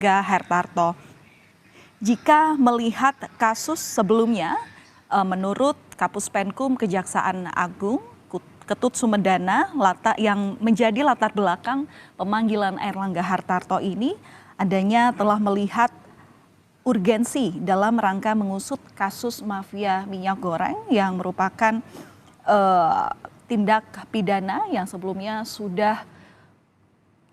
Hartarto. Jika melihat kasus sebelumnya, menurut Kapus Penkum Kejaksaan Agung, Ketut Sumedana, yang menjadi latar belakang pemanggilan Airlangga Hartarto ini, adanya telah melihat urgensi dalam rangka mengusut kasus mafia minyak goreng yang merupakan tindak pidana yang sebelumnya sudah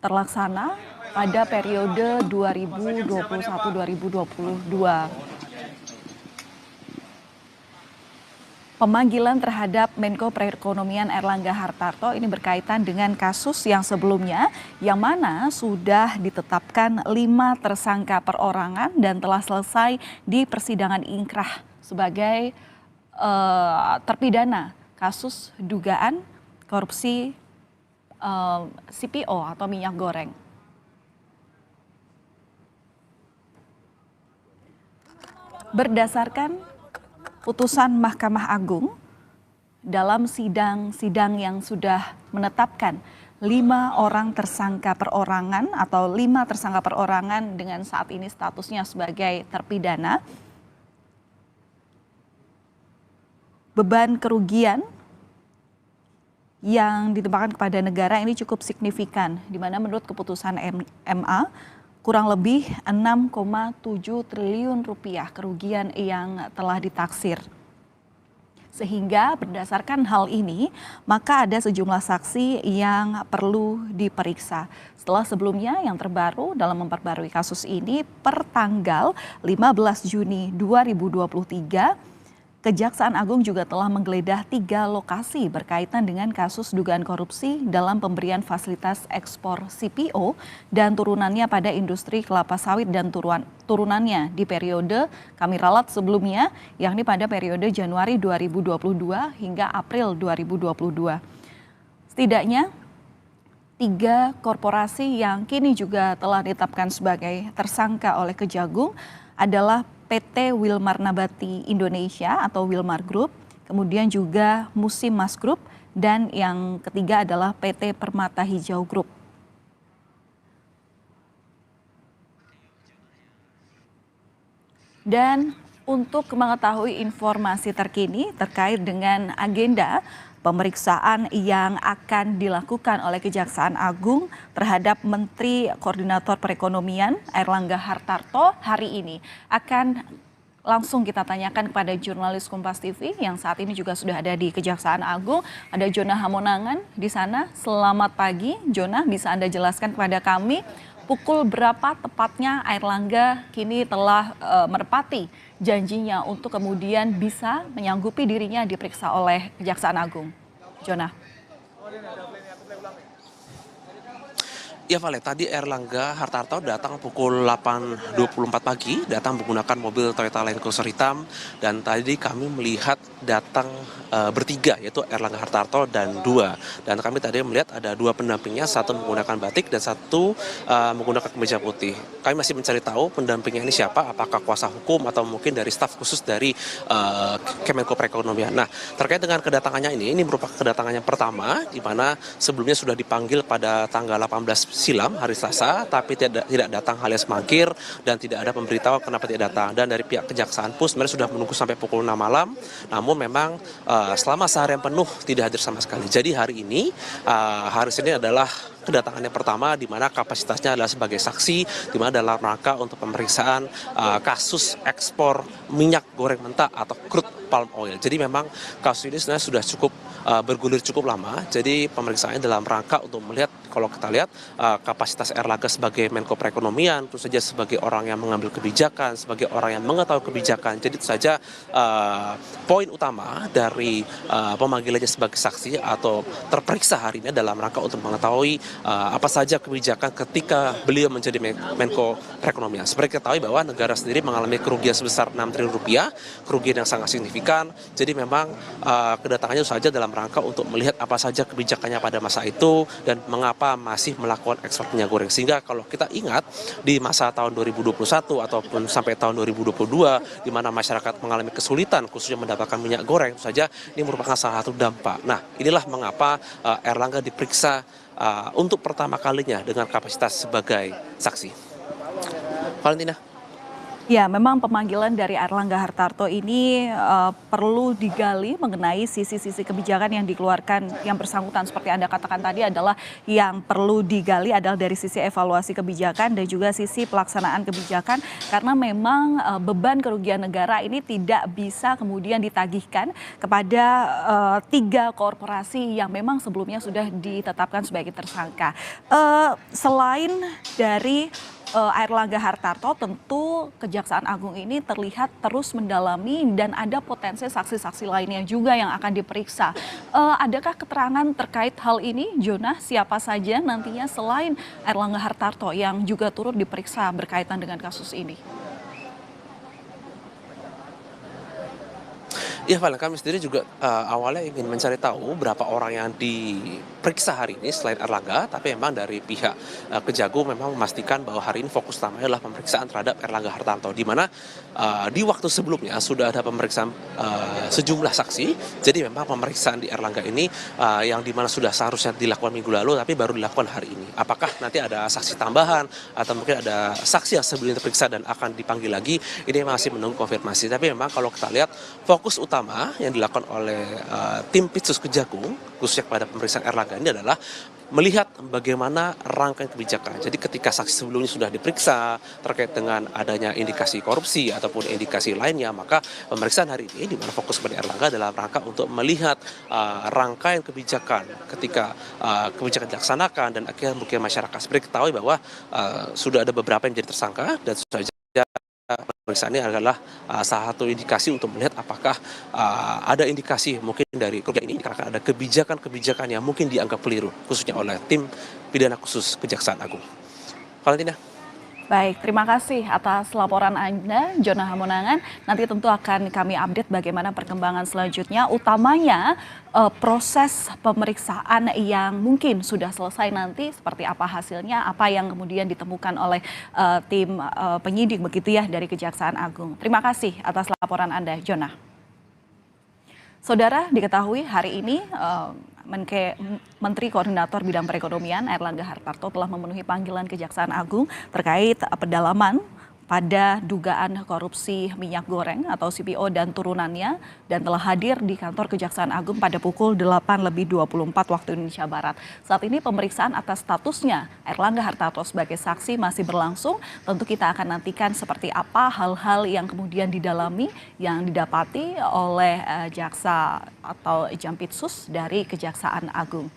terlaksana pada periode 2021-2022. Pemanggilan terhadap Menko Perekonomian Airlangga Hartarto ini berkaitan dengan kasus yang sebelumnya, yang mana sudah ditetapkan 5 tersangka perorangan dan telah selesai di persidangan ingkrah sebagai terpidana kasus dugaan korupsi CPO atau minyak goreng. Berdasarkan putusan Mahkamah Agung dalam sidang yang sudah menetapkan 5 orang tersangka perorangan atau 5 tersangka perorangan dengan saat ini statusnya sebagai terpidana, beban kerugian yang ditebakkan kepada negara ini cukup signifikan, di mana menurut keputusan MA kurang lebih 6,7 triliun rupiah kerugian yang telah ditaksir. Sehingga berdasarkan hal ini, maka ada sejumlah saksi yang perlu diperiksa. Setelah sebelumnya yang terbaru dalam memperbarui kasus ini, per tanggal 15 Juni 2023, Kejaksaan Agung juga telah menggeledah 3 lokasi berkaitan dengan kasus dugaan korupsi dalam pemberian fasilitas ekspor CPO dan turunannya pada industri kelapa sawit dan turunannya di periode kami ralat sebelumnya, yakni pada periode Januari 2022 hingga April 2022. Setidaknya 3 korporasi yang kini juga telah ditetapkan sebagai tersangka oleh Kejagung adalah PT Wilmar Nabati Indonesia atau Wilmar Group, kemudian juga Musimas Group, dan yang ketiga adalah PT Permata Hijau Group. Dan untuk mengetahui informasi terkini terkait dengan agenda pemeriksaan yang akan dilakukan oleh Kejaksaan Agung terhadap Menteri Koordinator Perekonomian Airlangga Hartarto hari ini, akan langsung kita tanyakan kepada jurnalis Kompas TV yang saat ini juga sudah ada di Kejaksaan Agung. Ada Jonah Hamonangan di sana. Selamat pagi, Jonah. Bisa Anda jelaskan kepada kami pukul berapa tepatnya Airlangga kini telah menepati janjinya untuk kemudian bisa menyanggupi dirinya diperiksa oleh Kejaksaan Agung? Jonah. Ya Vale, tadi Airlangga Hartarto datang pukul 8.24 pagi, datang menggunakan mobil Toyota Land Cruiser hitam, dan tadi kami melihat datang bertiga, yaitu Airlangga Hartarto dan 2. Dan kami tadi melihat ada 2 pendampingnya, satu menggunakan batik dan satu menggunakan kemeja putih. Kami masih mencari tahu pendampingnya ini siapa, apakah kuasa hukum atau mungkin dari staf khusus dari Kemenko Perekonomian. Nah, terkait dengan kedatangannya ini merupakan kedatangannya pertama, di mana sebelumnya sudah dipanggil pada tanggal 18 silam hari Selasa, tapi tidak datang alias mangkir dan tidak ada pemberitahuan kenapa tidak datang. Dan dari pihak Kejaksaan pun sebenarnya sudah menunggu sampai pukul 6 malam, namun memang selama seharian penuh tidak hadir sama sekali. Jadi hari ini, hari Senin adalah kedatangannya pertama, di mana kapasitasnya adalah sebagai saksi, di mana dalam rangka untuk pemeriksaan kasus ekspor minyak goreng mentah atau crude palm oil. Jadi memang kasus ini sebenarnya sudah cukup bergulir cukup lama. Jadi pemeriksaannya dalam rangka untuk melihat, kalau kita lihat kapasitas Airlangga sebagai Menko Perekonomian, tentu saja sebagai orang yang mengambil kebijakan, sebagai orang yang mengetahui kebijakan. Jadi itu saja poin utama dari pemanggilannya sebagai saksi atau terperiksa hari ini dalam rangka untuk mengetahui apa saja kebijakan ketika beliau menjadi Menko Perekonomian. Seperti kita ketahui bahwa negara sendiri mengalami kerugian sebesar 6 triliun rupiah, kerugian yang sangat signifikan. Jadi memang kedatangannya saja dalam rangka untuk melihat apa saja kebijakannya pada masa itu dan mengapa masih melakukan ekspor minyak goreng. Sehingga kalau kita ingat di masa tahun 2021 ataupun sampai tahun 2022, di mana masyarakat mengalami kesulitan khususnya mendapatkan minyak goreng, tentu saja ini merupakan salah satu dampak. Nah, inilah mengapa Airlangga diperiksa untuk pertama kalinya dengan kapasitas sebagai saksi. Valentina. Ya, memang pemanggilan dari Airlangga Hartarto ini perlu digali mengenai sisi-sisi kebijakan yang dikeluarkan yang bersangkutan seperti Anda katakan tadi adalah yang perlu digali adalah dari sisi evaluasi kebijakan dan juga sisi pelaksanaan kebijakan karena memang beban kerugian negara ini tidak bisa kemudian ditagihkan kepada 3 korporasi yang memang sebelumnya sudah ditetapkan sebagai tersangka. Selain dari Airlangga Hartarto, tentu Kejaksaan Agung ini terlihat terus mendalami dan ada potensi saksi-saksi lainnya juga yang akan diperiksa. Adakah keterangan terkait hal ini, Jonah? Siapa saja nantinya selain Airlangga Hartarto yang juga turut diperiksa berkaitan dengan kasus ini? Ya, Val, kami sendiri juga awalnya ingin mencari tahu berapa orang yang diperiksa hari ini selain Erlangga, tapi memang dari pihak Kejagung memang memastikan bahwa hari ini fokus utamanya adalah pemeriksaan terhadap Erlangga Hartarto, di mana di waktu sebelumnya sudah ada pemeriksaan sejumlah saksi, jadi memang pemeriksaan di Erlangga ini yang dimana sudah seharusnya dilakukan minggu lalu, tapi baru dilakukan hari ini. Apakah nanti ada saksi tambahan atau mungkin ada saksi yang sebelumnya terperiksa dan akan dipanggil lagi, ini masih menunggu konfirmasi. Tapi memang kalau kita lihat fokus utama yang dilakukan oleh tim Pitsus Kejagung khususnya kepada pemeriksaan Erlangga ini adalah melihat bagaimana rangkaian kebijakan. Jadi ketika saksi sebelumnya sudah diperiksa terkait dengan adanya indikasi korupsi ataupun indikasi lainnya, maka pemeriksaan hari ini di mana fokus kepada Erlangga dalam rangka untuk melihat rangkaian kebijakan ketika kebijakan dilaksanakan dan akhirnya mungkin masyarakat seperti ketahui bahwa sudah ada beberapa yang menjadi tersangka dan sudah pemeriksaan ini adalah salah satu indikasi untuk melihat apakah ada indikasi mungkin dari kerugian ini karena ada kebijakan-kebijakan yang mungkin dianggap keliru khususnya oleh tim pidana khusus Kejaksaan Agung. Valentina. Baik, terima kasih atas laporan Anda, Jonah Hamonangan. Nanti tentu akan kami update bagaimana perkembangan selanjutnya, utamanya proses pemeriksaan yang mungkin sudah selesai nanti, seperti apa hasilnya, apa yang kemudian ditemukan oleh tim penyidik begitu ya dari Kejaksaan Agung. Terima kasih atas laporan Anda, Jonah. Saudara, diketahui hari ini Menteri Koordinator Bidang Perekonomian Airlangga Hartarto telah memenuhi panggilan Kejaksaan Agung terkait pendalaman pada dugaan korupsi minyak goreng atau CPO dan turunannya dan telah hadir di kantor Kejaksaan Agung pada pukul 8:24 waktu Indonesia Barat. Saat ini pemeriksaan atas statusnya Airlangga Hartarto sebagai saksi masih berlangsung. Tentu kita akan nantikan seperti apa hal-hal yang kemudian didalami yang didapati oleh jaksa atau Jampitsus dari Kejaksaan Agung.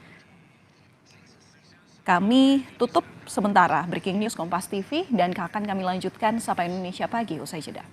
Kami tutup sementara Breaking News Kompas TV dan akan kami lanjutkan Sapa Indonesia Pagi usai jeda.